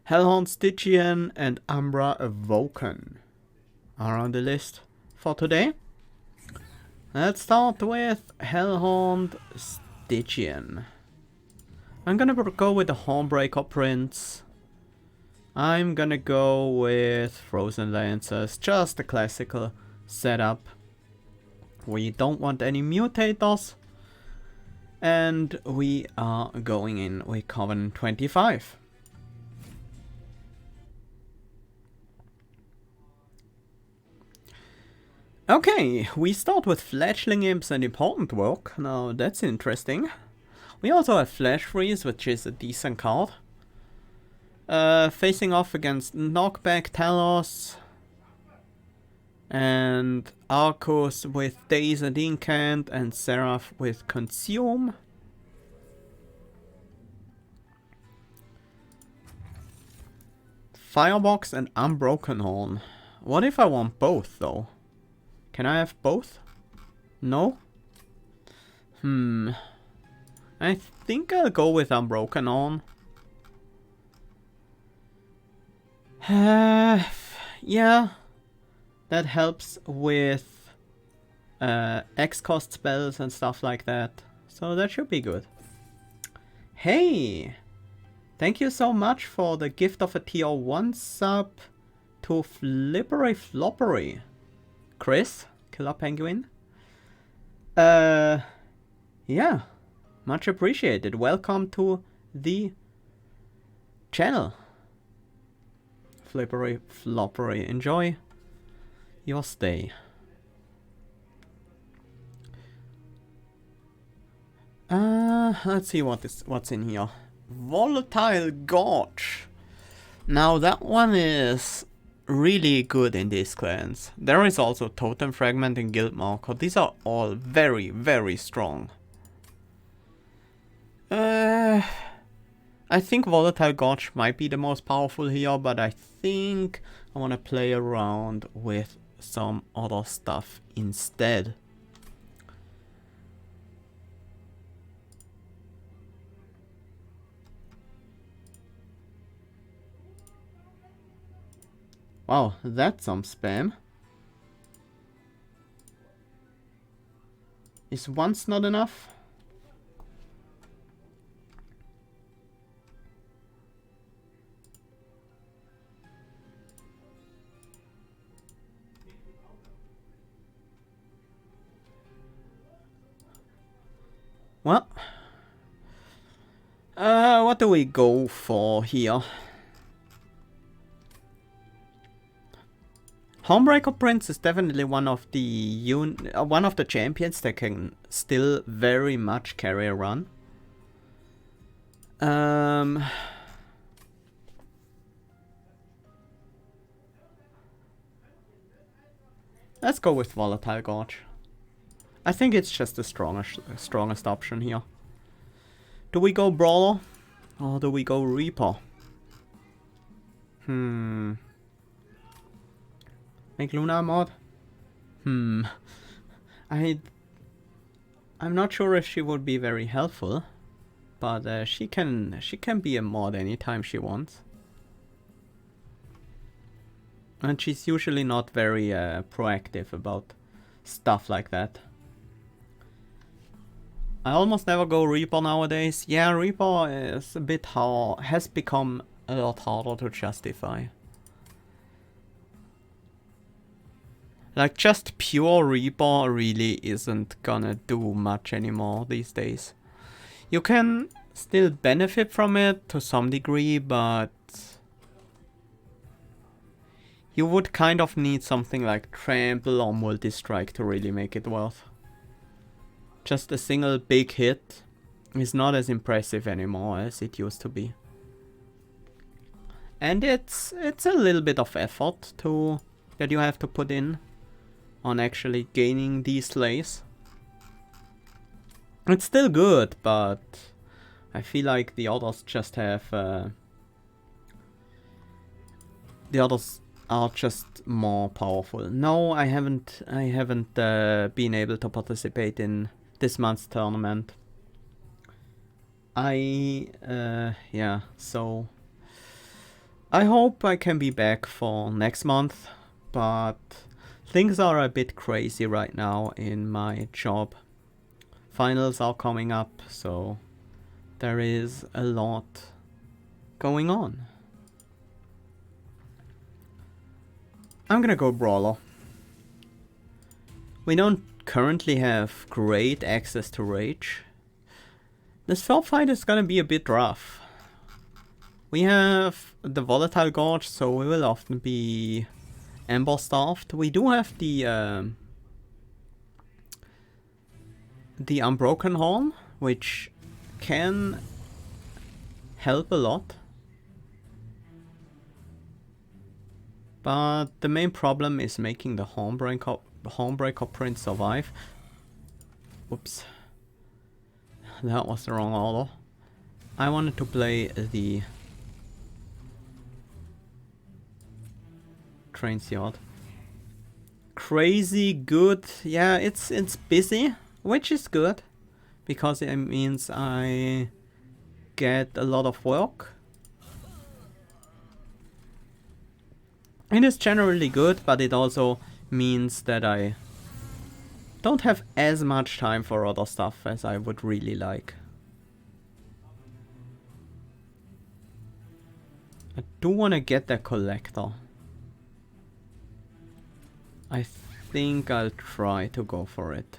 Hellhorned, Stygian and Umbra Awoken are on the list for today. Let's start with Hellhorned Stygian. I'm gonna go with the Hornbreaker Prince. I'm gonna go with Frozen Lancers, just a classical setup. We don't want any mutators. And we are going in with Covenant 25. Okay, we start with Fledgling Imps and Important Work. Now that's interesting. We also have Flash Freeze, which is a decent card. Facing off against Knockback Talos. And Arcus with Daze and Incant, and Seraph with Consume. Firebox and Unbroken Horn. What if I want both though? Can I have both? No? I think I'll go with Unbroken Horn. Yeah. That helps with X-cost spells and stuff like that. So that should be good. Hey! Thank you so much for the gift of a tier 1 sub to Flippery Floppery. Chris, Killer Penguin. Yeah. Much appreciated. Welcome to the channel. Flippery Floppery. Enjoy your stay. Let's see what's in here. Volatile Gorge. Now that one is really good in these clans. There is also Totem Fragment and Guild Marker. These are all very, very strong. I think Volatile Gorge might be the most powerful here, but I think I want to play around with some other stuff instead. Wow, that's some spam. Is once not enough? Well, what do we go for here? Homebreaker Prince is definitely one of the champions that can still very much carry a run. Let's go with Volatile Gorge. I think it's just the strongest option here. Do we go Brawler or do we go Reaper? Make Luna mod? I'm not sure if she would be very helpful, but she can be a mod anytime she wants. And she's usually not very proactive about stuff like that. I almost never go Reaper nowadays. Yeah, Reaper is a bit hard, has become a lot harder to justify. Like, just pure Reaper really isn't gonna do much anymore these days. You can still benefit from it to some degree, but you would kind of need something like Trample or Multi-Strike to really make it worth. Just a single big hit is not as impressive anymore as it used to be. And it's a little bit of effort that you have to put in on actually gaining these slays. It's still good, but I feel like the others just have the others are just more powerful. No, I haven't been able to participate in this month's tournament. Yeah, so I hope I can be back for next month, but things are a bit crazy right now in my job. Finals are coming up, so there is a lot going on. I'm gonna go Brawler. We don't currently have great access to Rage. This third fight is gonna be a bit rough. We have the Volatile Gorge, so we will often be Ember Starved. We do have the Unbroken Horn, which can help a lot. But the main problem is making the Hornbreaker Prince survive. Oops. That was the wrong order. I wanted to play the Transient. Crazy good. Yeah, it's busy, which is good, because it means I get a lot of work. It is generally good, but it also means that I don't have as much time for other stuff as I would really like. I do want to get the collector. I think I'll try to go for it.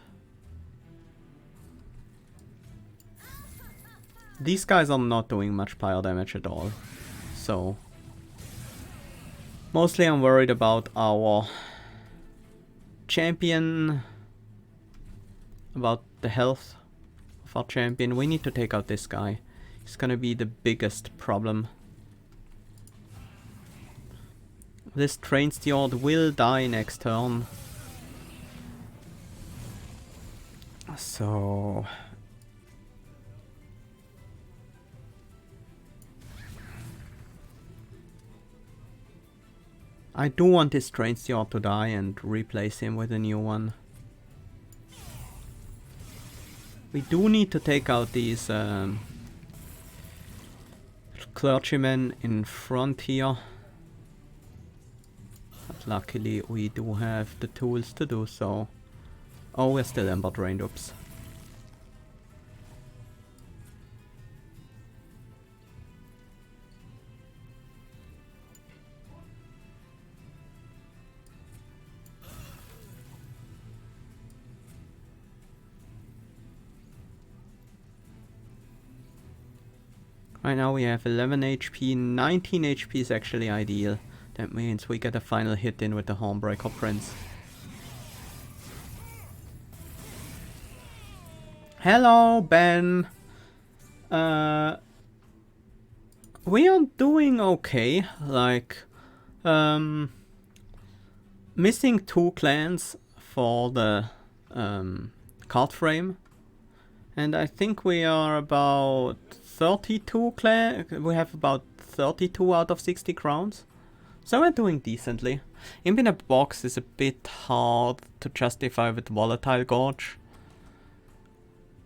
These guys are not doing much fire damage at all, so mostly I'm worried about our champion, about the health of our champion. We need to take out this guy. He's gonna be the biggest problem. This train steward will die next turn. So I do want this train steward to die and replace him with a new one. We do need to take out these clergymen in front here. But luckily we do have the tools to do so. Oh, we're still ember drained, oops. Right now we have 11 HP, 19 HP is actually ideal. That means we get a final hit in with the Hornbreaker Prince. Hello, Ben. We are doing okay. Like, missing 2 clans for the card frame. And I think we are about 32 we have about 32 out of 60 crowns. So we're doing decently. Imp in a box is a bit hard to justify with Volatile Gorge.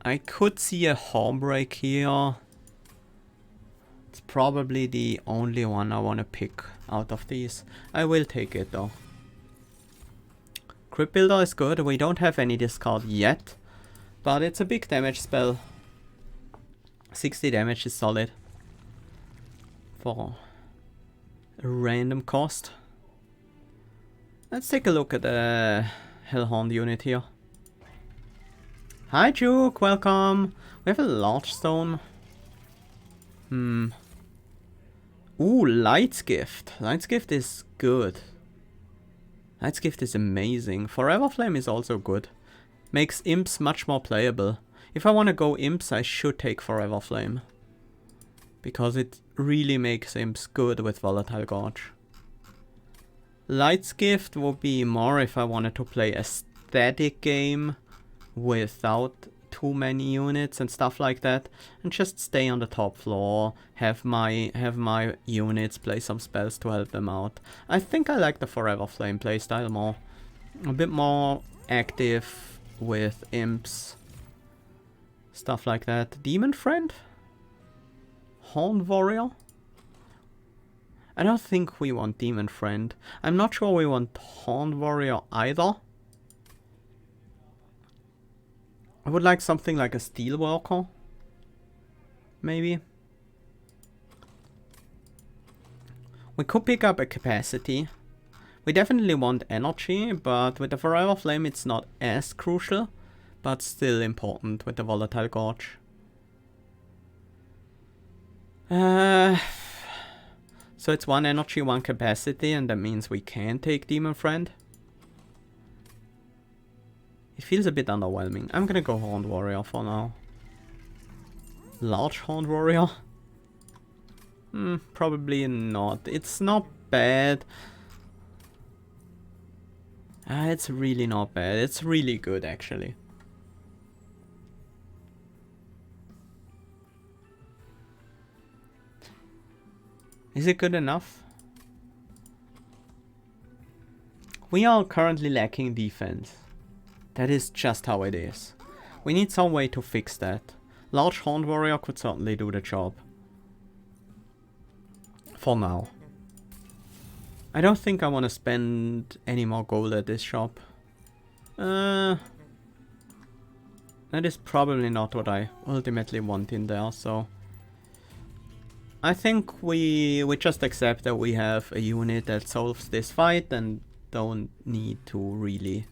I could see a Hornbreak here. It's probably the only one I want to pick out of these. I will take it though. Crypt Builder is good. We don't have any discard yet, but it's a big damage spell. 60 damage is solid for a random cost. Let's take a look at the Hellhorned unit here. Hi Juke, welcome. We have a large stone. Ooh, Light's Gift. Light's Gift is good. Light's Gift is amazing. Forever Flame is also good. Makes imps much more playable. If I want to go imps, I should take Forever Flame, because it really makes imps good with Volatile Gorge. Light's Gift would be more if I wanted to play a static game without too many units and stuff like that, and just stay on the top floor, have my units play some spells to help them out. I think I like the Forever Flame playstyle more. A bit more active with imps. Stuff like that. Demon Friend? Horn Warrior? I don't think we want Demon Friend. I'm not sure we want Horned Warrior either. I would like something like a Steelwalker. Maybe. We could pick up a capacity. We definitely want energy, but with the Forever Flame it's not as crucial, but still important with the Volatile Gorge. So it's 1 energy, 1 capacity, and that means we can take Demon Friend. It feels a bit underwhelming. I'm gonna go Horned Warrior for now. Large Horned Warrior? Probably not. It's not bad. It's really not bad. It's really good, actually. Is it good enough? We are currently lacking defense. That is just how it is. We need some way to fix that. Large Horned Warrior could certainly do the job. For now. I don't think I want to spend any more gold at this shop. That is probably not what I ultimately want in there, so... I think we just accept that we have a unit that solves this fight and don't need to really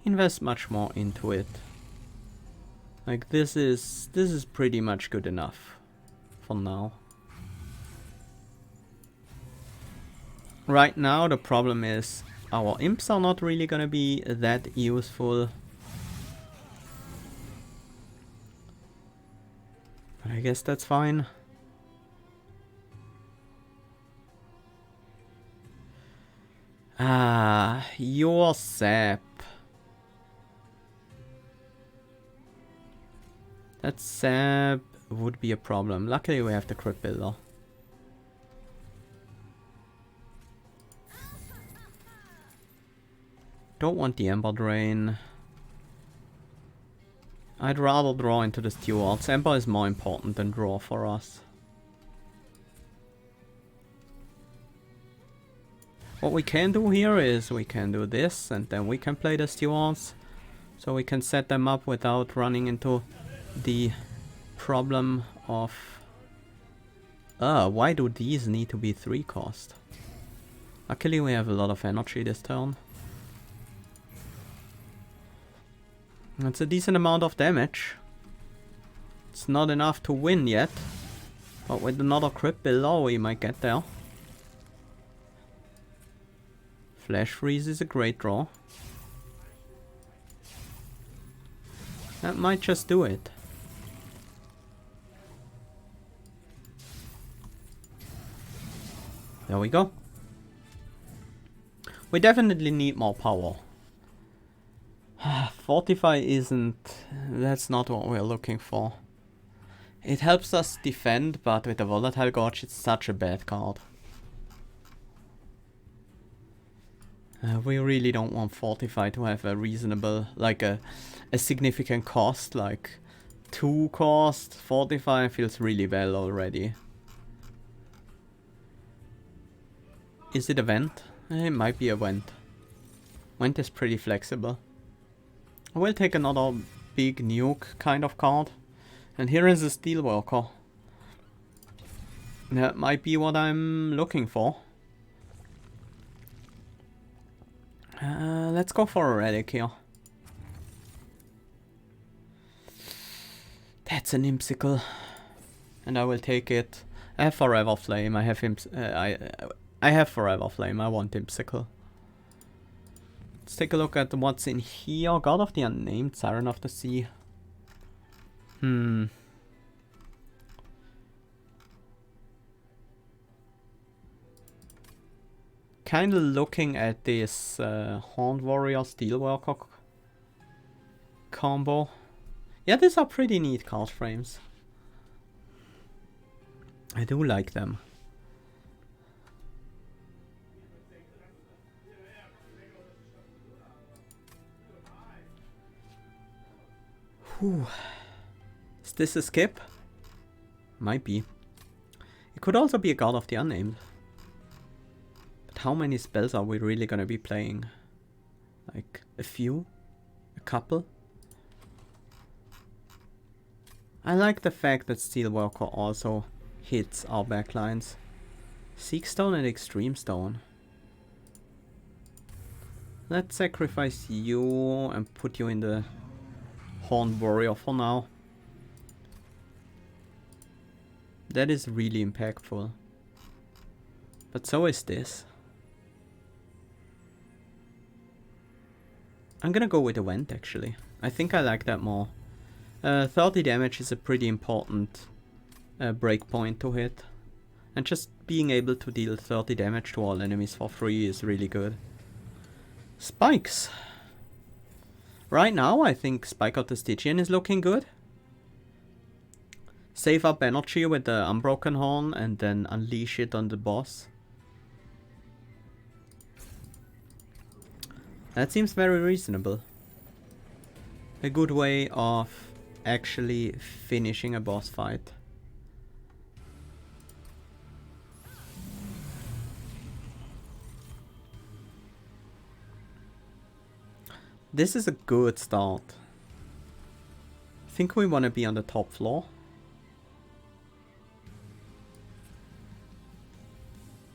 invest much more into it. Like this is pretty much good enough for now. Right now the problem is our imps are not really gonna be that useful. But I guess that's fine. Your sap. That sap would be a problem. Luckily we have the Crypt Builder. Don't want the Ember Drain. I'd rather draw into the Stewards. Ember is more important than draw for us. What we can do here is we can do this and then we can play the Stewards. So we can set them up without running into the problem of... why do these need to be 3 cost? Luckily we have a lot of energy this turn. That's a decent amount of damage. It's not enough to win yet. But with another Crypt Builder we might get there. Flash Freeze is a great draw. That might just do it. There we go. We definitely need more power. Fortify isn't... that's not what we're looking for. It helps us defend, but with the Volatile Gorge it's such a bad card. We really don't want Fortify to have a reasonable, like a significant cost, like 2 cost. Fortify feels really well already. Is it a vent? It might be a vent. Vent is pretty flexible. I will take another big nuke kind of card. And here is a Steelwalker. That might be what I'm looking for. Let's go for a relic here. That's an Impsicle. And I will take it. I have Forever Flame. I have I have Forever Flame. I want Impsicle. Let's take a look at what's in here. God of the Unnamed, Siren of the Sea. Kinda looking at this Horned Warrior Steelwalker combo. Yeah, these are pretty neat card frames. I do like them. Whew. Is this a skip? Might be. It could also be a God of the Unnamed. how many spells are we really gonna be playing? Like a few? A couple? I like the fact that Steelwalker also hits our backlines. Seek Stone and Extreme Stone. Let's sacrifice you and put you in the Horned Warrior for now. That is really impactful. But so is this. I'm gonna go with the Vent actually. I think I like that more. 30 damage is a pretty important breakpoint to hit. And just being able to deal 30 damage to all enemies for free is really good. Spikes. Right now I think Spike out the Stygian is looking good. Save up energy with the Unbroken Horn and then unleash it on the boss. That seems very reasonable. A good way of actually finishing a boss fight. This is a good start. I think we want to be on the top floor.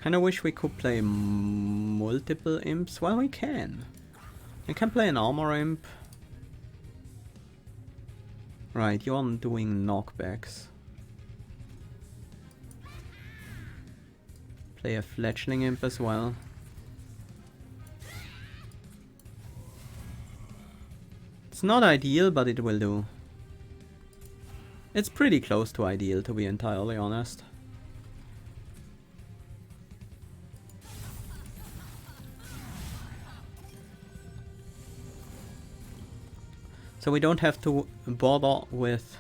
Kinda wish we could play multiple imps. Well, we can. We can play an armor imp. Right, you're doing knockbacks. Play a fledgling imp as well. It's not ideal, but it will do. It's pretty close to ideal, to be entirely honest. So we don't have to bother with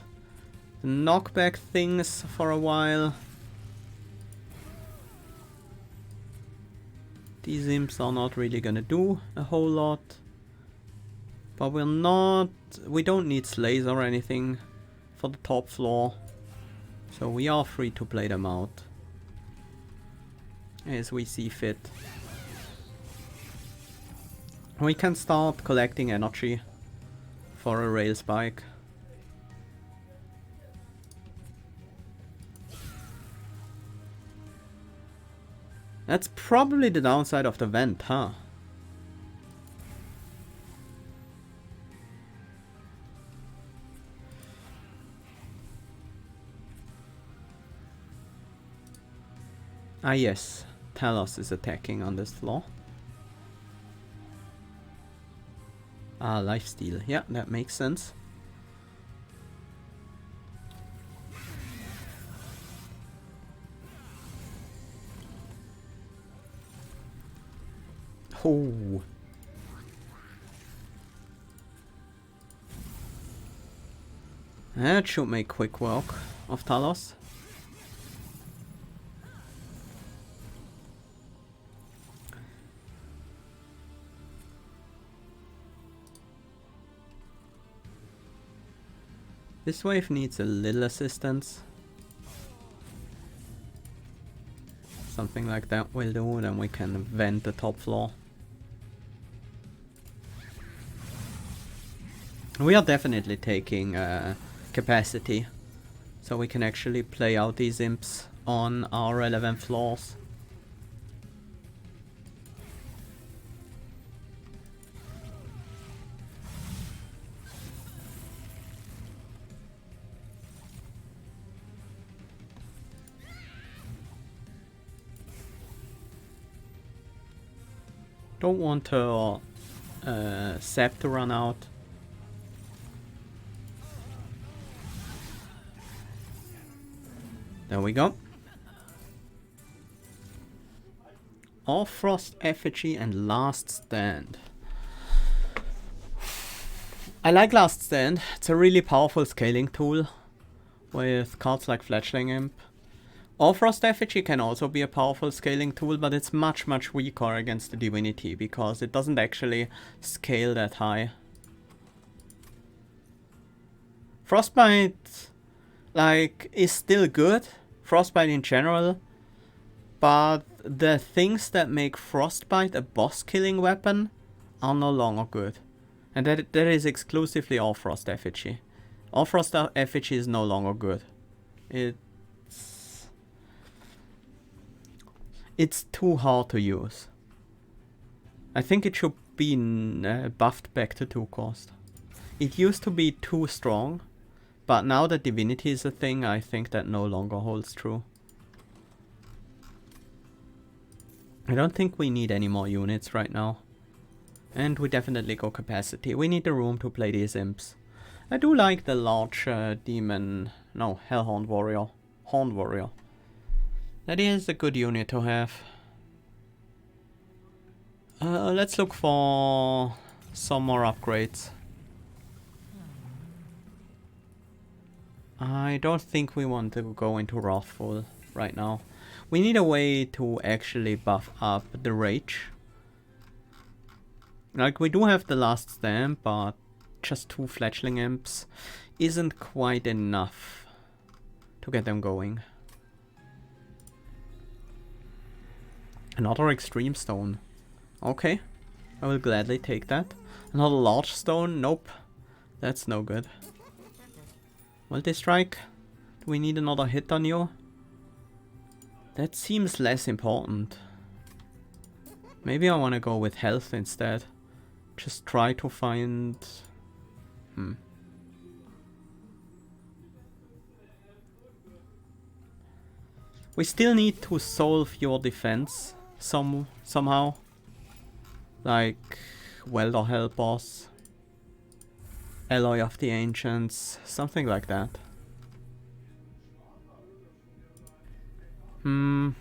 the knockback things for a while. These imps are not really gonna do a whole lot. But we don't need slays or anything for the top floor. So we are free to play them out as we see fit. We can start collecting energy for a rail spike. That's probably the downside of the vent, huh? Ah yes, Talos is attacking on this floor. Ah, lifesteal. Yeah, that makes sense. Oh. That should make quick work of Talos. This wave needs a little assistance. Something like that will do, then we can vent the top floor. We are definitely taking capacity, so we can actually play out these imps on our relevant floors. Don't want her sap to run out. There we go. All Frost Effigy and Last Stand. I like Last Stand. It's a really powerful scaling tool with cards like Fledgling Imp. All Frost Effigy can also be a powerful scaling tool, but it's much weaker against the Divinity because it doesn't actually scale that high. Frostbite, like, is still good. Frostbite in general, but the things that make Frostbite a boss-killing weapon are no longer good. And that is exclusively All Frost effigy. All Frost effigy is no longer good. It's too hard to use. I think it should be buffed back to 2 cost. It used to be too strong, but now that Divinity is a thing, I think that no longer holds true. I don't think we need any more units right now. And we definitely go capacity. We need the room to play these imps. I do like the large Hellhorned warrior. Horned warrior. That is a good unit to have. Let's look for some more upgrades. I don't think we want to go into Wrathful right now. We need a way to actually buff up the Rage. Like, we do have the Last Stand, but just 2 Fledgling Imps isn't quite enough to get them going. Another Extreme Stone. Okay, I will gladly take that. Another Large Stone? Nope. That's no good. Multi-strike? Do we need another hit on you? That seems less important. Maybe I want to go with health instead. Just try to find... We still need to solve your defense somehow. Like Welder Helpers, Alloy of the Ancients, something like that. And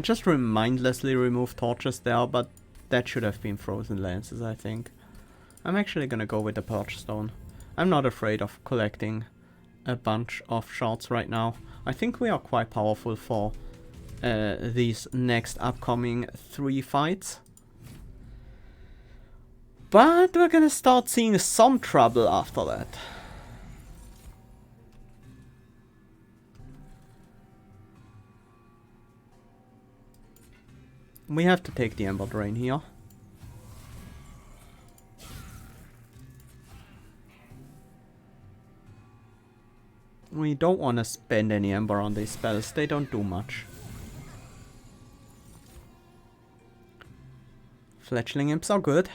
just mindlessly remove torches there, but that should have been frozen lances, I think. I'm actually gonna go with the Purge Stone. I'm not afraid of collecting a bunch of shards right now. I think we are quite powerful for these next upcoming 3 fights. But we're gonna start seeing some trouble after that. We have to take the Ember Drain here. We don't want to spend any Ember on these spells, they don't do much. Fledgling Imps are good.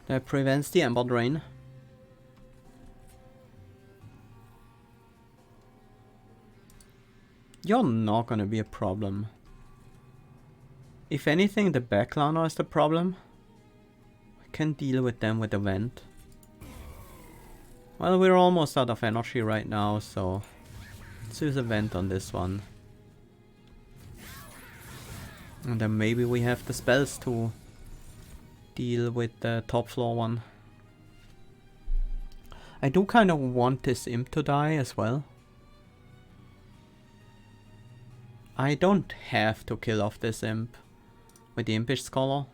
That prevents the Ember Drain. You're not gonna be a problem. If anything, the backliner is the problem. I can deal with them with the vent. Well, we're almost out of energy right now, so let's use a vent on this one. And then maybe we have the spells to deal with the top floor one. I do kind of want this imp to die as well. I don't have to kill off this imp with the Impish Scholar.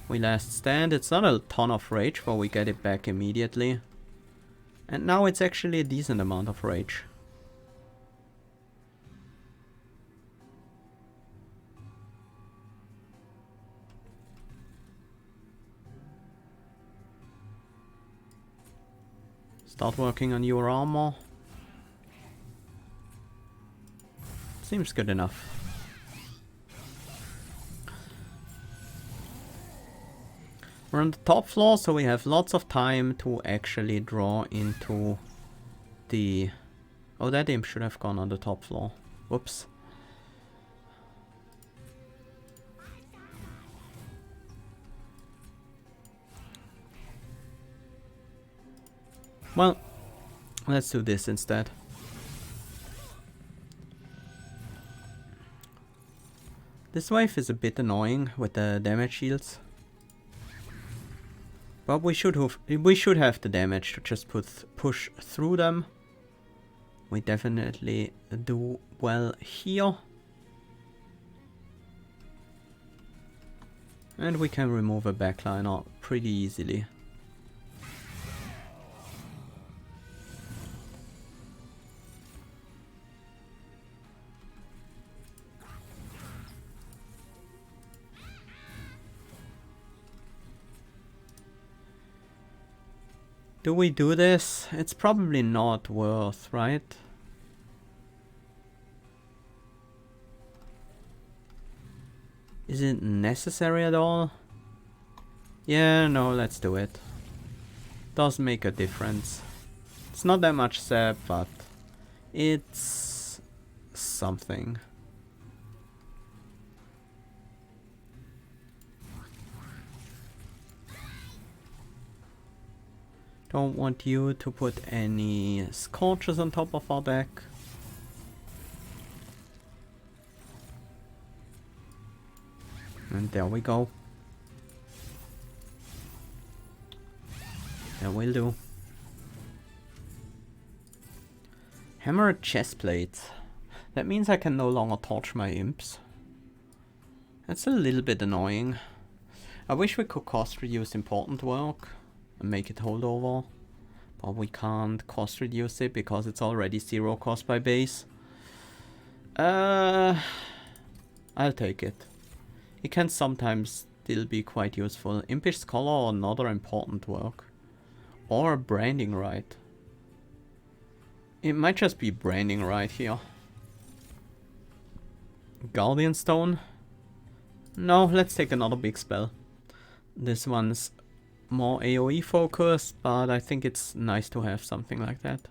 We last stand. It's not a ton of rage, but we get it back immediately. And now it's actually a decent amount of rage. Start working on your armor. Seems good enough. We're on the top floor, so we have lots of time to actually draw into the... Oh, that imp should have gone on the top floor. Whoops. Well, let's do this instead. This wave is a bit annoying with the damage shields. But we should have the damage to just push through them. We definitely do well here. And we can remove a backliner pretty easily. Do we do this? It's probably not worth, right? Is it necessary at all? Yeah, no, let's do it. Does make a difference. It's not that much sap, but it's something. Don't want you to put any scorches on top of our deck. And there we go. That will do. Hammered chestplate. That means I can no longer torch my imps. That's a little bit annoying. I wish we could cost reduce important work and make it holdover, but we can't cost reduce it because it's already 0 cost by base. I'll take it. It can sometimes still be quite useful. Impish Scholar or another important work. Or branding right. It might just be branding right here. Guardian Stone? No, let's take another big spell. This one's more AoE focused, but I think it's nice to have something like that.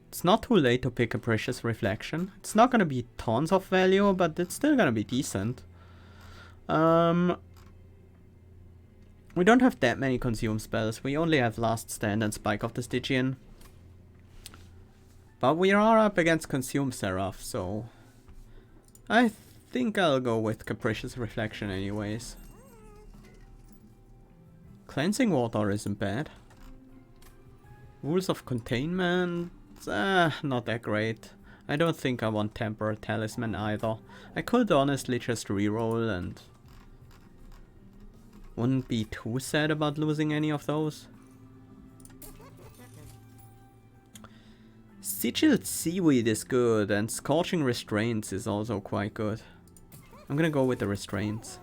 It's not too late to pick a Precious Reflection. It's not gonna be tons of value, but it's still gonna be decent. We don't have that many consume spells. We only have Last Stand and Spike of the Stygian. But we are up against Consume Seraph, so I think I'll go with Capricious Reflection anyways. Cleansing Water isn't bad. Rules of Containment, not that great. I don't think I want Temporary Talisman either. I could honestly just reroll and wouldn't be too sad about losing any of those. Sigilled Seaweed is good, and Scorching Restraints is also quite good. I'm gonna go with the Restraints.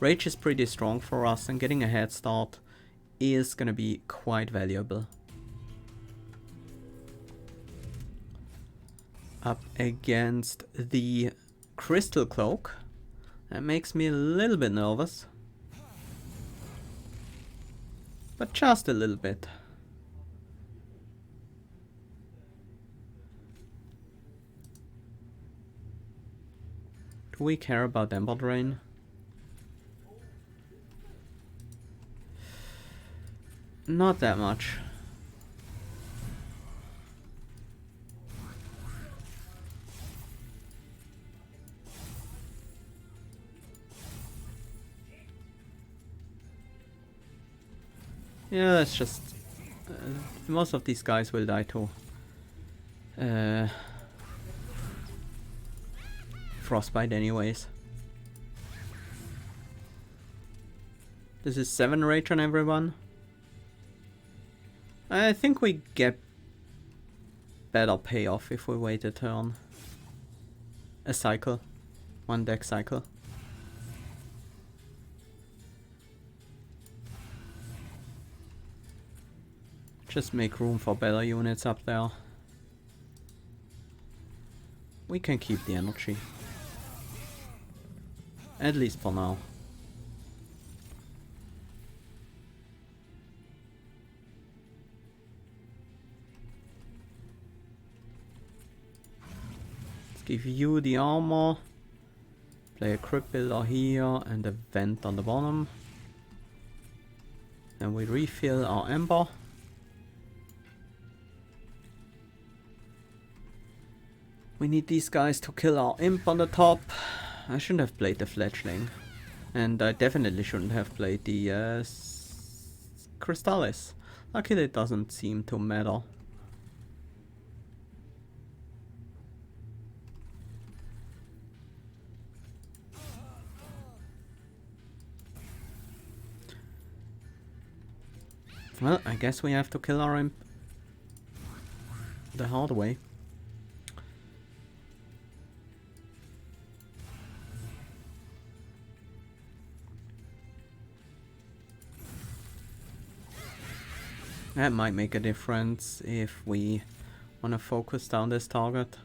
Rage is pretty strong for us, and getting a head start is gonna be quite valuable. Up against the Crystal Cloak. That makes me a little bit nervous. But just a little bit. Do we care about Ember Drain? Not that much. Yeah, that's just... most of these guys will die too. Frostbite anyways. This is 7 rage on everyone. I think we get better payoff if we wait a turn. A cycle. 1 deck cycle. Just make room for better units up there. We can keep the energy. At least for now. Let's give you the armor. Play a Crypt Builder here and a vent on the bottom. Then we refill our Ember. We need these guys to kill our imp on the top. I shouldn't have played the fledgling. And I definitely shouldn't have played the Crystallis. Luckily it doesn't seem to matter. Well, I guess we have to kill our imp the hard way. That might make a difference if we want to focus down this target.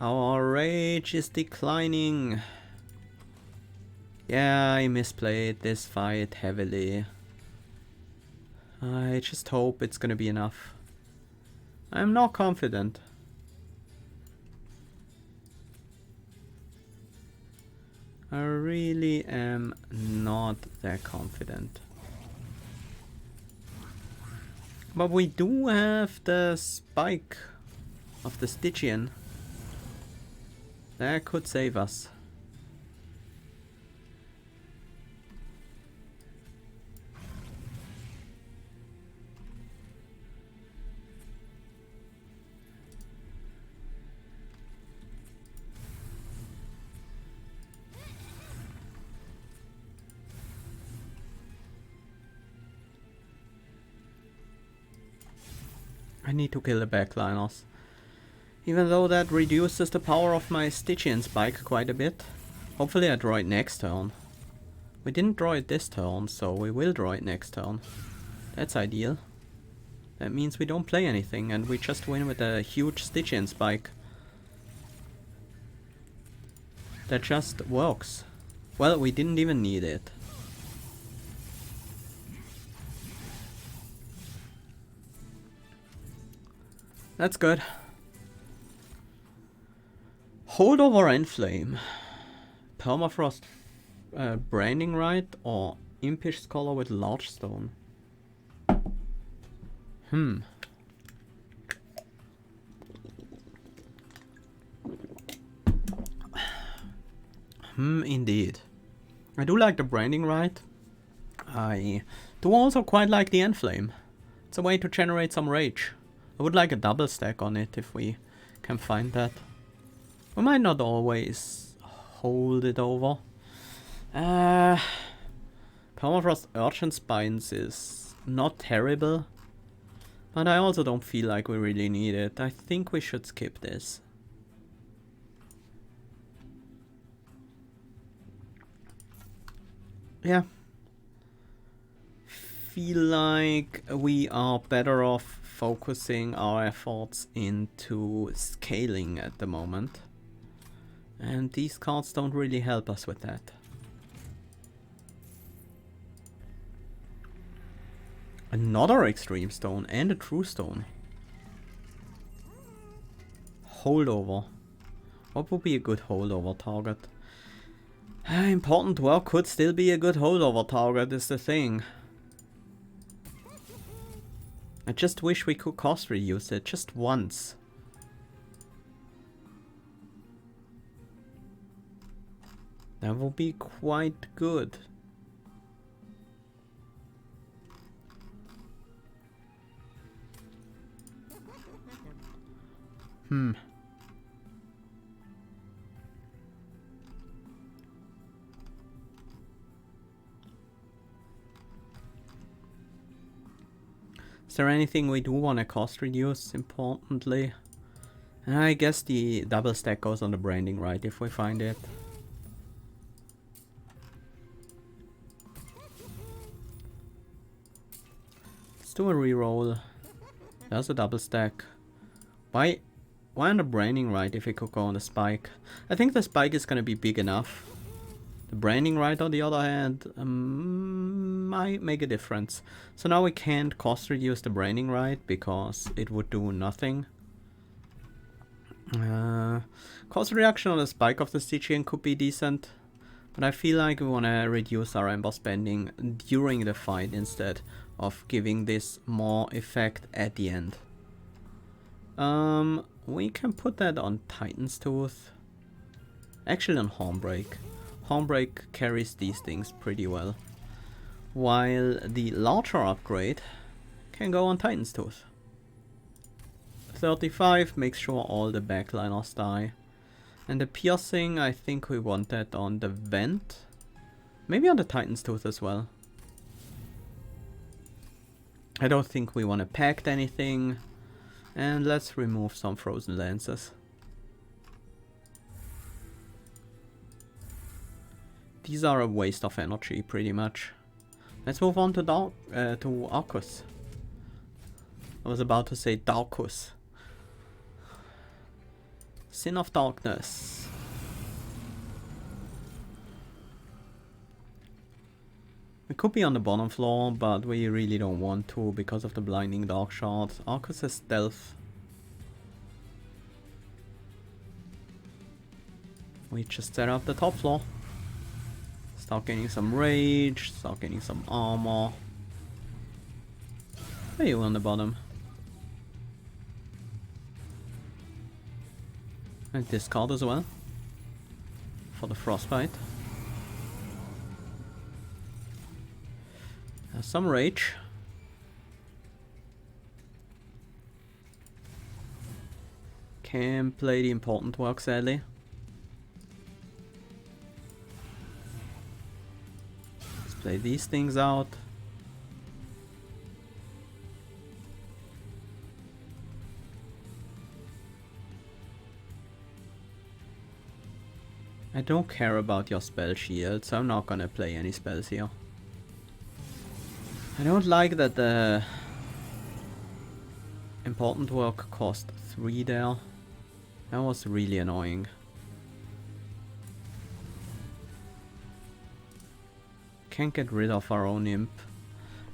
Our rage is declining. Yeah, I misplayed this fight heavily. I just hope it's gonna be enough. I'm not confident. I really am not that confident. But we do have the spike of the Stygian. That could save us. I need to kill the backliners. Even though that reduces the power of my Stygian spike quite a bit. Hopefully I draw it next turn. We didn't draw it this turn, so we will draw it next turn. That's ideal. That means we don't play anything and we just win with a huge Stygian spike. That just works. Well, we didn't even need it. That's good. Holdover Enflame. Permafrost Branding Rite or Impish Scholar with Large Stone. Indeed. I do like the Branding Rite. I do also quite like the Enflame. It's a way to generate some rage. I would like a double stack on it if we can find that. We might not always hold it over. Permafrost Urchin Spines is not terrible, but I also don't feel like we really need it. I think we should skip this. Yeah. Feel like we are better off focusing our efforts into scaling at the moment. And these cards don't really help us with that. Another Extreme Stone and a True Stone. Holdover. What would be a good holdover target? Important Work could still be a good holdover target, is the thing. I just wish we could cost reduce it just once. That would be quite good. Is there anything we do want to cost reduce importantly? I guess the double stack goes on the Branding Rite if we find it. Let's do a reroll. There's a double stack. Why on the Branding Rite if we could go on the spike? I think the spike is gonna be big enough. The Branding Rite on the other hand might make a difference. So now we can't cost reduce the Branding Rite because it would do nothing. Cost reduction on the spike of the Stygian could be decent. But I feel like we want to reduce our Ember spending during the fight instead of giving this more effect at the end. We can put that on Titan's Tooth. Actually on Hornbreak. Hornbreak carries these things pretty well. While the larger upgrade can go on Titan's Tooth. 35 makes sure all the backliners die. And the piercing, I think we want that on the vent. Maybe on the Titan's Tooth as well. I don't think we want to pact anything. And let's remove some frozen lances. These are a waste of energy, pretty much. Let's move on to Arcus. I was about to say Darkus. Sin of Darkness. We could be on the bottom floor, but we really don't want to because of the blinding dark shards. Arcus has stealth. We just set up the top floor. Start getting some rage, start getting some armor. Hey, you on the bottom. And discard as well. For the frostbite. Some rage. Can't play the important work, sadly. Let's play these things out. I don't care about your spell shield, so I'm not gonna play any spells here. I don't like that the important work cost 3 there. That was really annoying. Can't get rid of our own imp.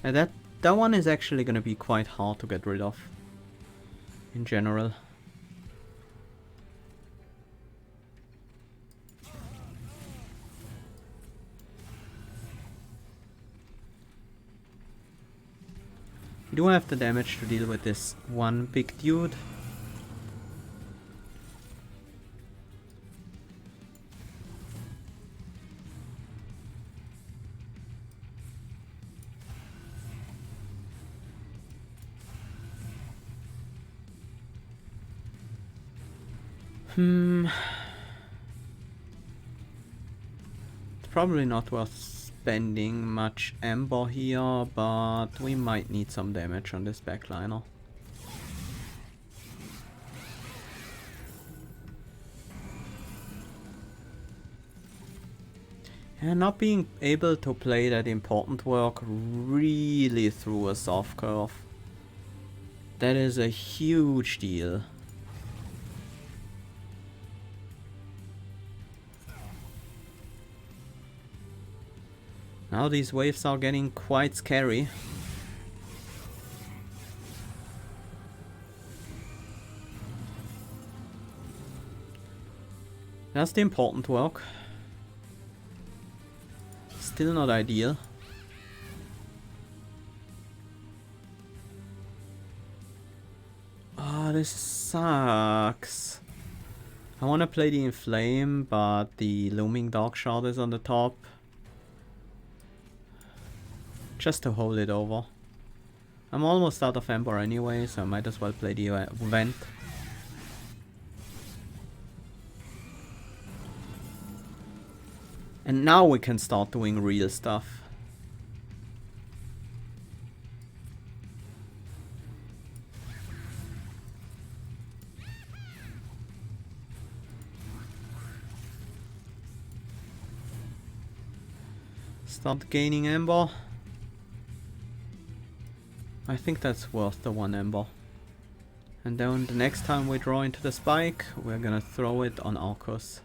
And that one is actually gonna be quite hard to get rid of. In general. We do have the damage to deal with this one big dude. It's probably not worth spending much amber here, but we might need some damage on this backliner. And not being able to play that important work really threw us off curve. That is a huge deal. Now these waves are getting quite scary. That's the important work. Still not ideal. Oh, this sucks. I want to play the Inflame, but the Looming Dark Shard is on the top. Just to hold it over. I'm almost out of Ember anyway, so I might as well play the Vent. And now we can start doing real stuff. Start gaining Ember. I think that's worth the 1 Ember. And then the next time we draw into the spike, we're gonna throw it on Arcus.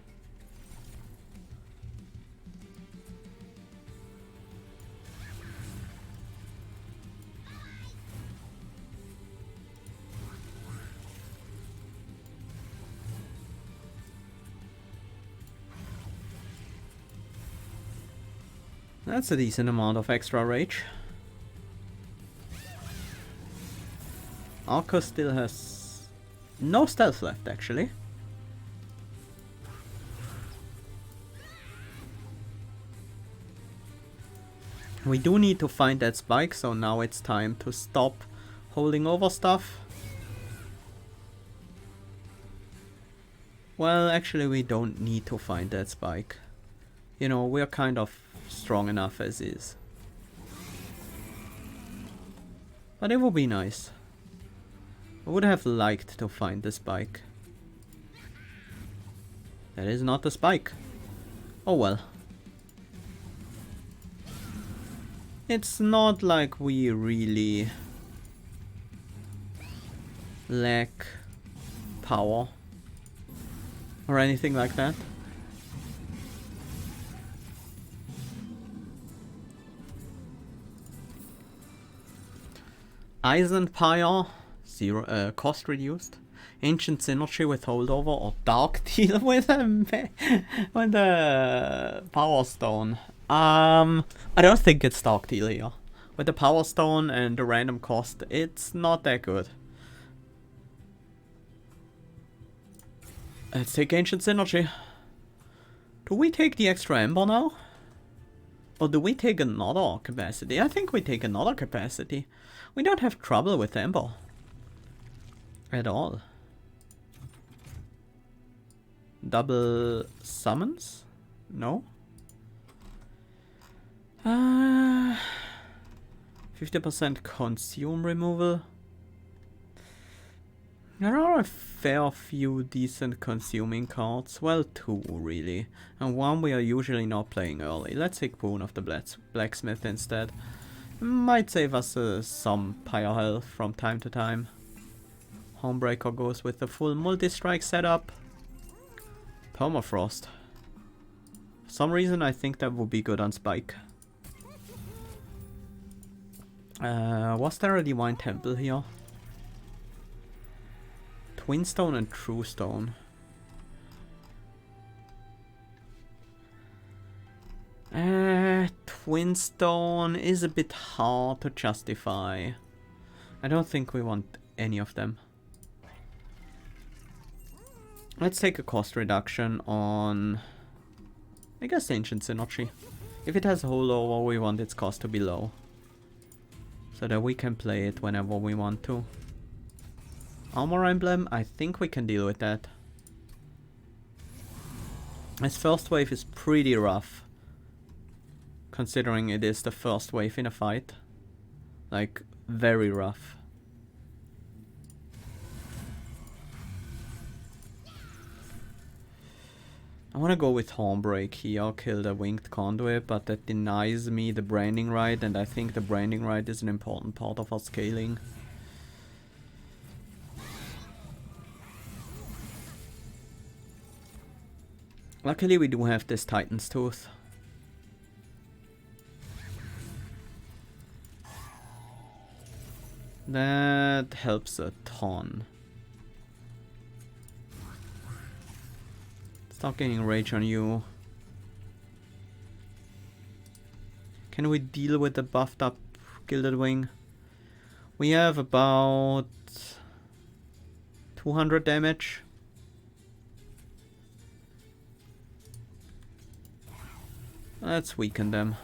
That's a decent amount of extra rage. Arcus still has no stealth left, actually. We do need to find that spike, so now it's time to stop holding over stuff. Well, actually we don't need to find that spike. You know, we're kind of strong enough as is. But it would be nice. I would have liked to find the spike. That is not the spike. Oh well. It's not like we really lack power or anything like that. Eisen Pyre, zero cost reduced. Ancient Synergy with holdover or Dark Deal with the Power Stone. I don't think it's Dark Deal here. With the Power Stone and the random cost, it's not that good. Let's take Ancient Synergy. Do we take the extra Ember now? Or do we take another capacity? I think we take another capacity. We don't have trouble with Ember. At all. Double summons? No? 50% consume removal. There are a fair few decent consuming cards. Well, 2 really. And 1 we are usually not playing early. Let's take Boon of the Blacksmith instead. Might save us some Pyre health from time to time. Homebreaker goes with the full multi-strike setup. Permafrost. For some reason I think that would be good on Spike. Was there a Divine Temple here? Twin Stone and True Stone. Twin Stone is a bit hard to justify. I don't think we want any of them. Let's take a cost reduction on, I guess, Ancient Synergy. If it has holdover, we want its cost to be low. So that we can play it whenever we want to. Armor Emblem, I think we can deal with that. This first wave is pretty rough. Considering it is the first wave in a fight. Like, very rough. I want to go with Hornbreak here, kill the Winged Conduit, but that denies me the Branding Right, and I think the Branding Right is an important part of our scaling. Luckily we do have this Titan's Tooth. That helps a ton. Stop getting rage on you. Can we deal with the buffed up Gilded Wing? We have about 200 damage. Let's weaken them.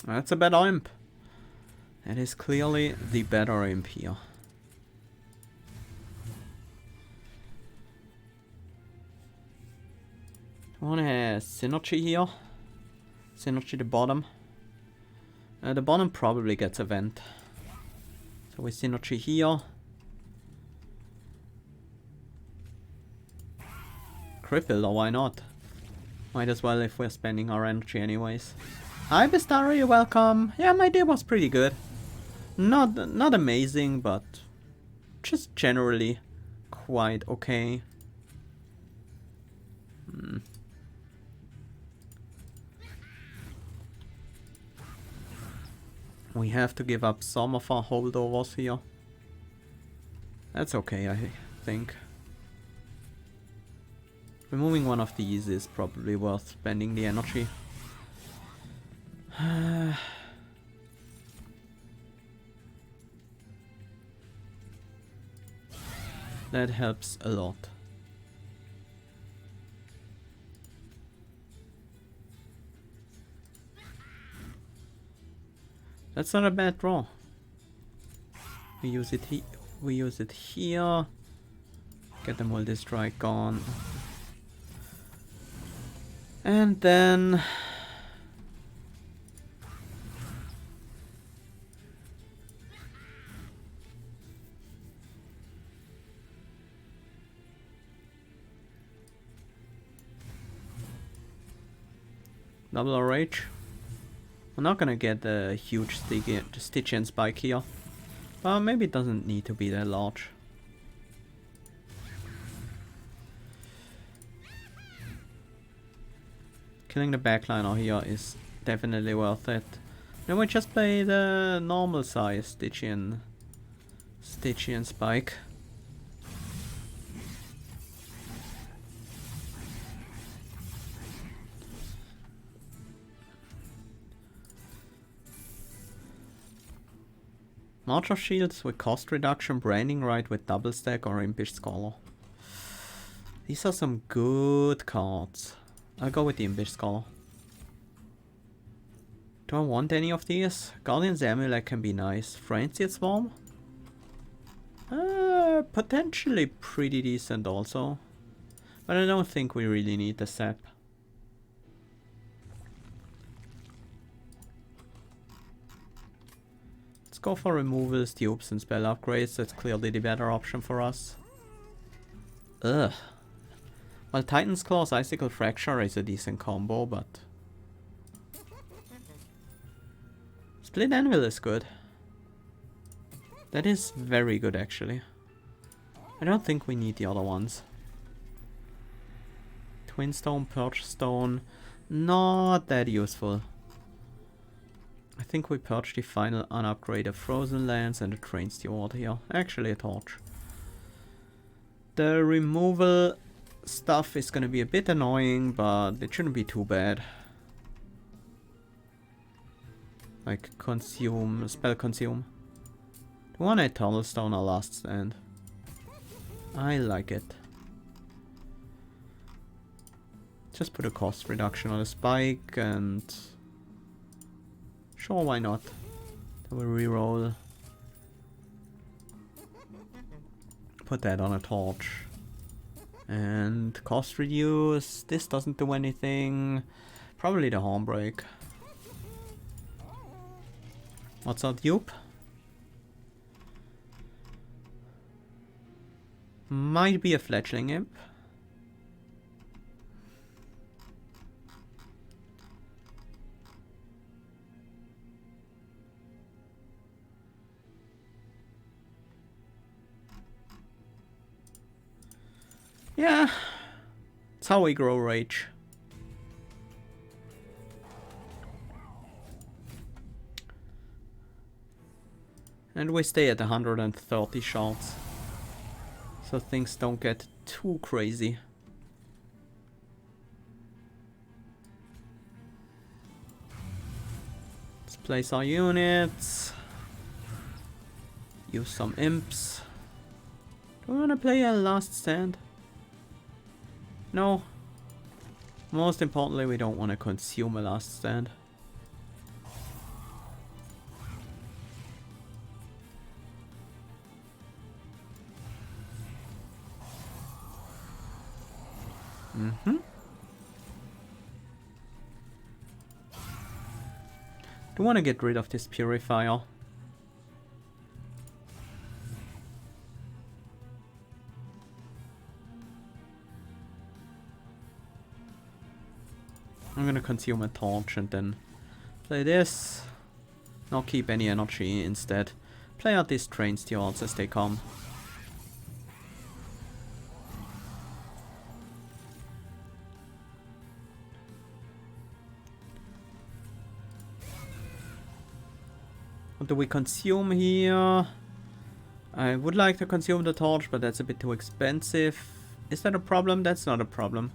That's a better imp. That is clearly the better imp here. I want to have Synergy here. Synergy the bottom. The bottom probably gets a vent. So with Synergy here. Cripple, or why not? Might as well if we're spending our energy anyways. Hi Bistari, you're welcome. Yeah, my day was pretty good. Not amazing, but just generally quite okay. We have to give up some of our holdovers here. That's okay, I think. Removing one of these is probably worth spending the energy. That helps a lot. That's not a bad draw. We use it here. Get the multi-strike gone. And then double rage. We're not gonna get a huge Stygian spike here. But maybe it doesn't need to be that large. Killing the backliner here is definitely worth it. Then we just play the normal size Stygian spike. March of Shields with cost reduction, Branding Right with double stack, or Impish Scholar. These are some good cards. I'll go with the Impish Scholar. Do I want any of these? Guardian's Amulet can be nice. Frenzied Swarm? Potentially pretty decent also. But I don't think we really need the sap. Let's go for removals, dupes and spell upgrades. That's clearly the better option for us. Ugh. Well, Titan's Claws, Icicle Fracture is a decent combo, but... Split Anvil is good. That is very good, actually. I don't think we need the other ones. Twin Stone, Purge Stone, not that useful. I think we purge the final unupgraded Frozen Lands and the Train Steward here. Actually a Torch. The removal stuff is gonna be a bit annoying, but it shouldn't be too bad. Like consume, spell consume. Do you want Eternal Stone or Last Stand? I like it. Just put a cost reduction on a spike and... Sure, why not? Then we'll reroll. Put that on a torch. And cost reduce. This doesn't do anything. Probably the Hornbreak. What's our dupe? Might be a Fledgling Imp. Yeah, it's how we grow rage. And we stay at 130 shards, so things don't get too crazy. Let's place our units. Use some imps. Do we want to play a Last Stand? No. Most importantly, we don't want to consume a Last Stand. Do want to get rid of this purifier. I'm gonna consume a torch and then play this. Not keep any energy instead. Play out these train stewards as they come. What do we consume here? I would like to consume the torch, but that's a bit too expensive. Is that a problem? That's not a problem.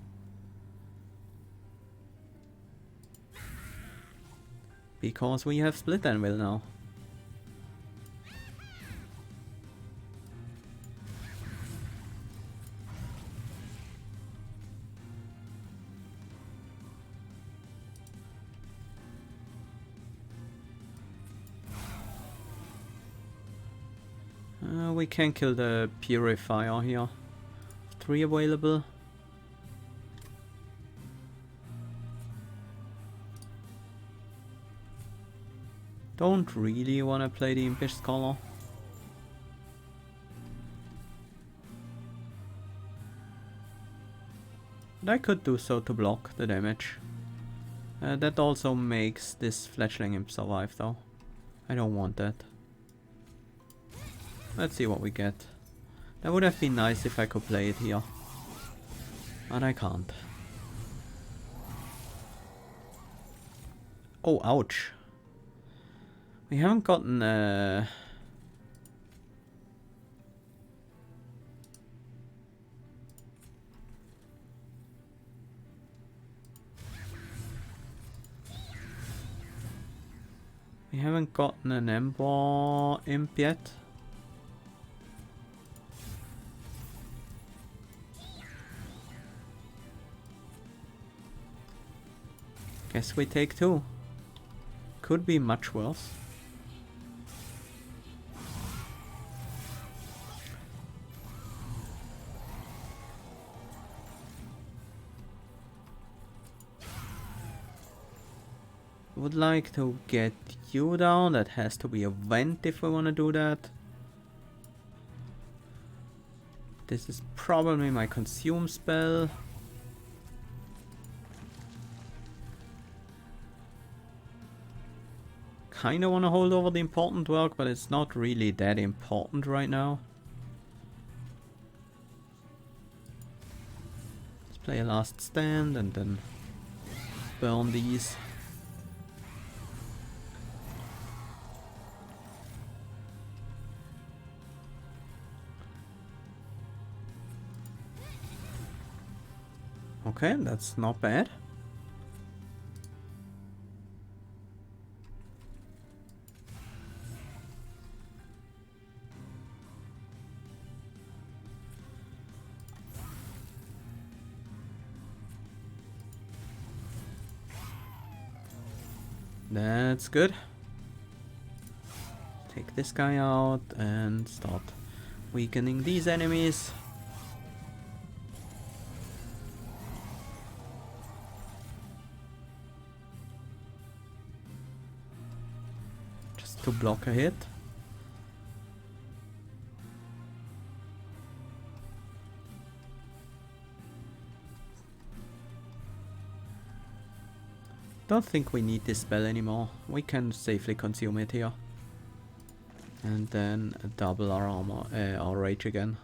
Because we have Split Anvil now. We can kill the Purifier here. 3 available. Don't really want to play the Impish Scholar. But I could do so to block the damage. That also makes this Fledgling Imp survive though. I don't want that. Let's see what we get. That would have been nice if I could play it here. But I can't. Oh, ouch. We haven't gotten we haven't gotten an Ember Imp yet. Guess we take 2. Could be much worse. Would like to get you down. That has to be a vent if we want to do that. This is probably my consume spell. Kinda want to hold over the important work, but it's not really that important right now. Let's play a last stand and then burn these. Okay, that's not bad. That's good. Take this guy out and start weakening these enemies. Just to block a hit. Don't think we need this spell anymore. We can safely consume it here. And then double our armor, our rage again.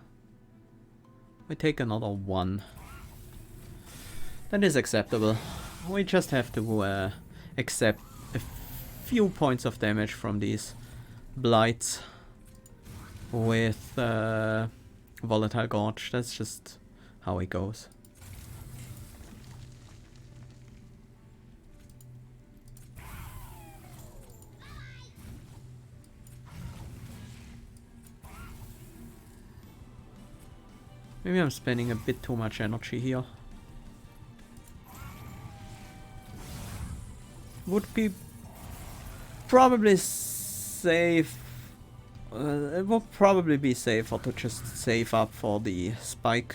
We take another 1. That is acceptable. We just have to accept a few points of damage from these blights with Volatile Gorge. That's just how it goes. Maybe I'm spending a bit too much energy here. Would be probably safe. It would probably be safer to just save up for the spike.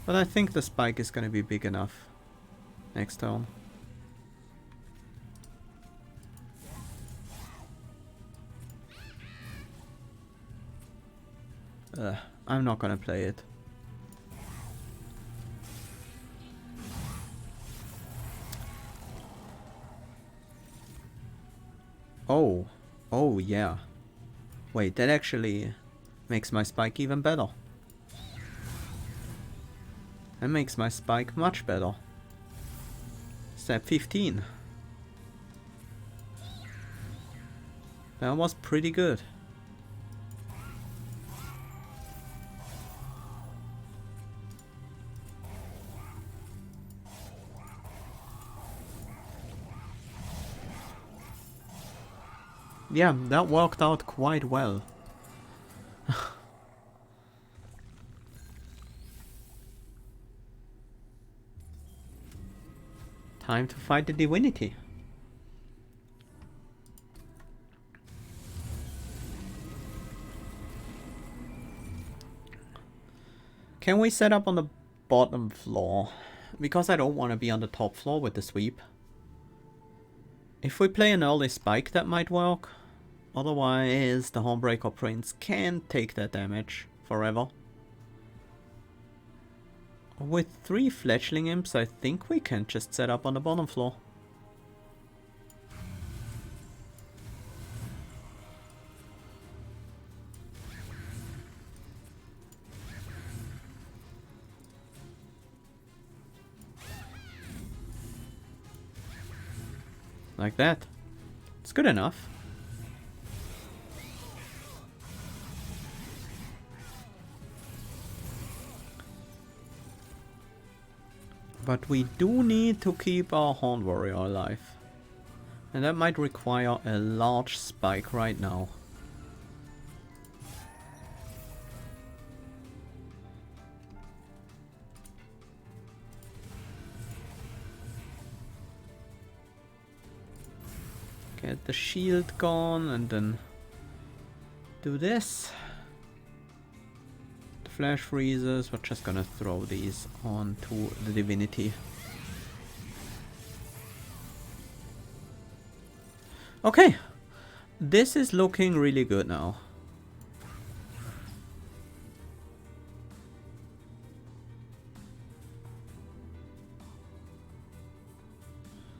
But I think the spike is gonna be big enough next turn. I'm not gonna play it. Oh. Oh, yeah. Wait, that actually makes my spike even better. That makes my spike much better. Step 15. That was pretty good. Yeah, that worked out quite well. Time to fight the divinity. Can we set up on the bottom floor? Because I don't want to be on the top floor with the sweep. If we play an early spike, that might work. Otherwise, the Hornbreaker Prince can't take that damage forever. With 3 fledgling imps, I think we can just set up on the bottom floor. Like that. It's good enough. But we do need to keep our Horned Warrior alive. And that might require a large spike right now. Get the shield gone and then do this. The flash freezes, we're just gonna throw these onto the divinity. Okay, this is looking really good now.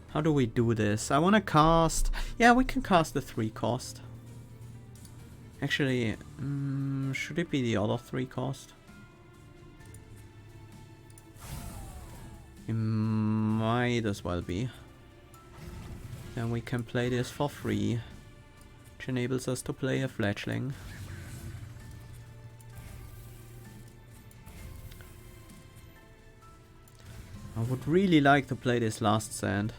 How do we do this? I want to cast... Yeah, we can cast the 3 cost. Actually, should it be the other 3 cost? It might as well be. Then we can play this for free, which enables us to play a fledgling. I would really like to play this last sand.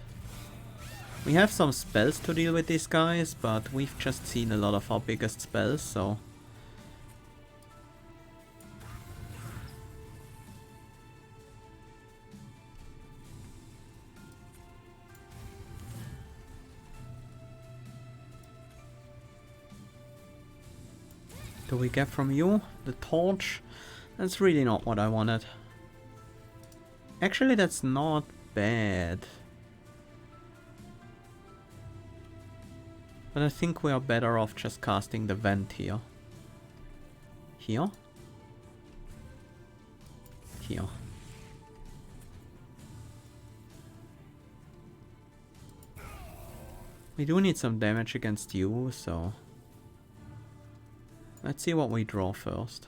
We have some spells to deal with these guys, but we've just seen a lot of our biggest spells, so... do we get from you? The torch? That's really not what I wanted. Actually, that's not bad. But I think we are better off just casting the vent here. Here? Here. We do need some damage against you, so... let's see what we draw first.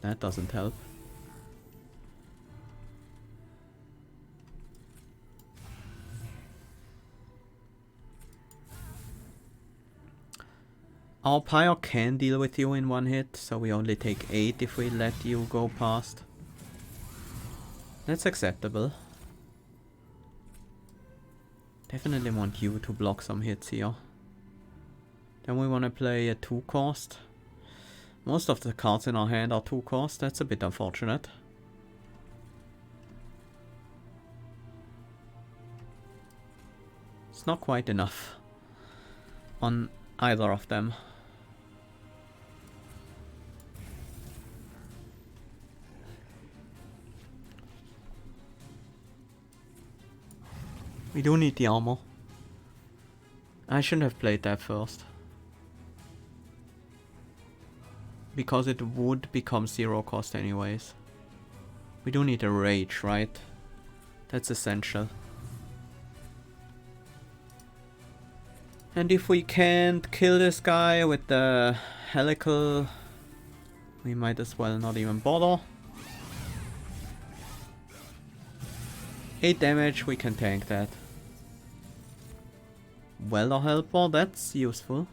That doesn't help. Our Pyre can deal with you in 1 hit, so we only take 8 if we let you go past. That's acceptable. Definitely want you to block some hits here. Then we want to play a 2 cost. Most of the cards in our hand are 2 cost, that's a bit unfortunate. It's not quite enough on either of them. We do need the armor. I shouldn't have played that first. Because it would become 0 cost anyways. We do need a rage, right? That's essential. And if we can't kill this guy with the helical, we might as well not even bother. 8 damage, we can tank that. Welder Helper, that's useful.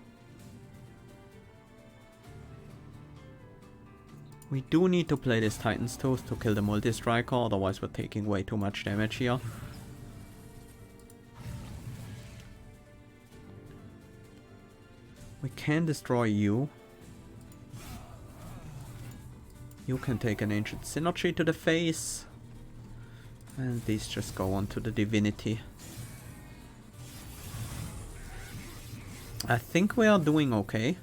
We do need to play this Titan's Tooth to kill the multi-striker, otherwise we're taking way too much damage here. We can destroy you. You can take an Ancient Synergy to the face. And these just go on to the Divinity. I think we are doing okay.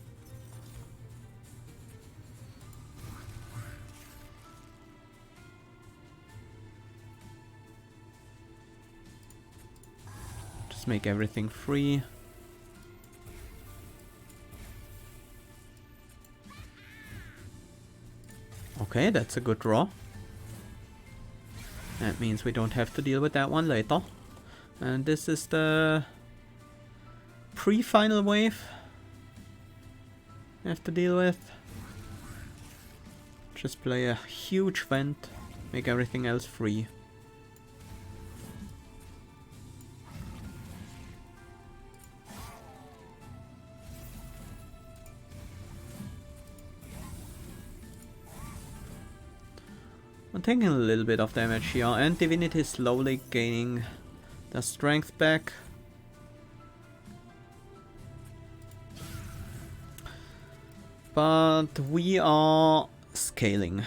Just make everything free. Okay, that's a good draw. That means we don't have to deal with that one later. And this is the pre-final wave we have to deal with. Just play a huge vent, make everything else free. I'm taking a little bit of damage here, and Divinity is slowly gaining their strength back. But we are scaling.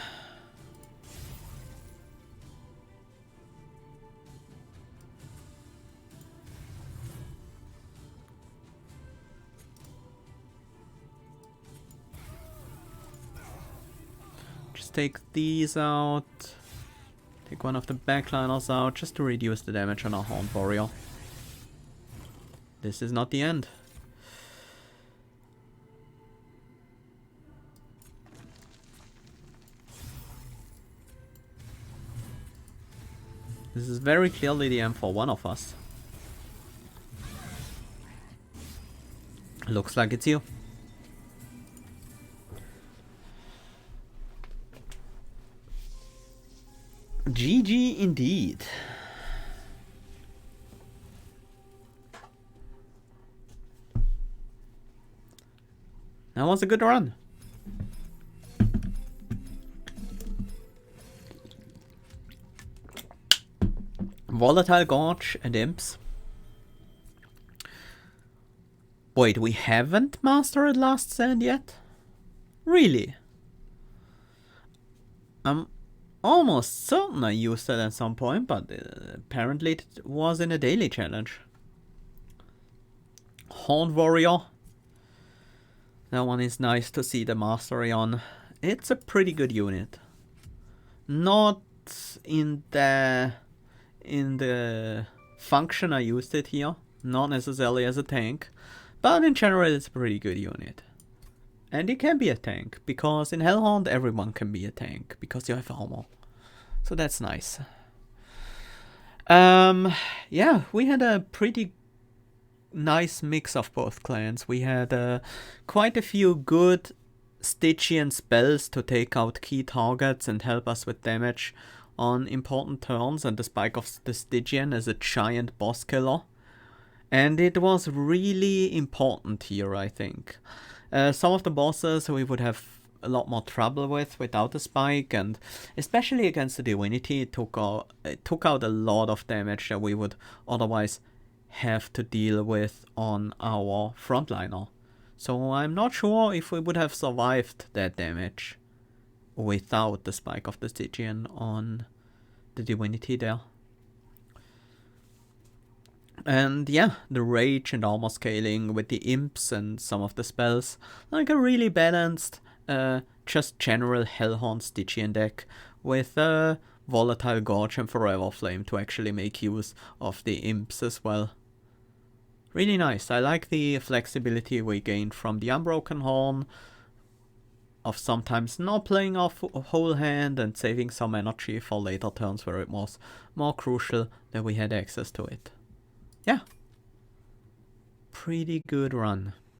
Just take these out. Take one of the backliners out just to reduce the damage on our Hellhorned warrior. This is not the end. This is very clearly the end for one of us. Looks like it's you. GG indeed. That was a good run. Volatile Gorge and Imps. Wait, we haven't mastered Last Stand yet? Really? I'm almost certain I used it at some point, but apparently it was in a daily challenge. Hellhorned Warrior. That one is nice to see the mastery on. It's a pretty good unit. Not in the function I used it here, not necessarily as a tank, but in general it's a pretty good unit. And it can be a tank, because in Hellhorned everyone can be a tank, because you have armor. So that's nice. Yeah, we had a pretty nice mix of both clans. We had quite a few good Stygian spells to take out key targets and help us with damage on important turns, and the Spike of the Stygian as a giant boss killer. And it was really important here, I think. Some of the bosses we would have a lot more trouble with without the Spike, and especially against the Divinity, it took out a lot of damage that we would otherwise have to deal with on our frontliner. So I'm not sure if we would have survived that damage without the Spike of the Stygian on the Divinity there. And yeah, the rage and armor scaling with the imps and some of the spells, like a really balanced, just general Hellhorned Stygian deck with Volatile Gorge and Forever Flame to actually make use of the imps as well. Really nice. I like the flexibility we gained from the Unbroken Horn, of sometimes not playing off a whole hand and saving some energy for later turns where it was more crucial that we had access to it. Yeah. Pretty good run.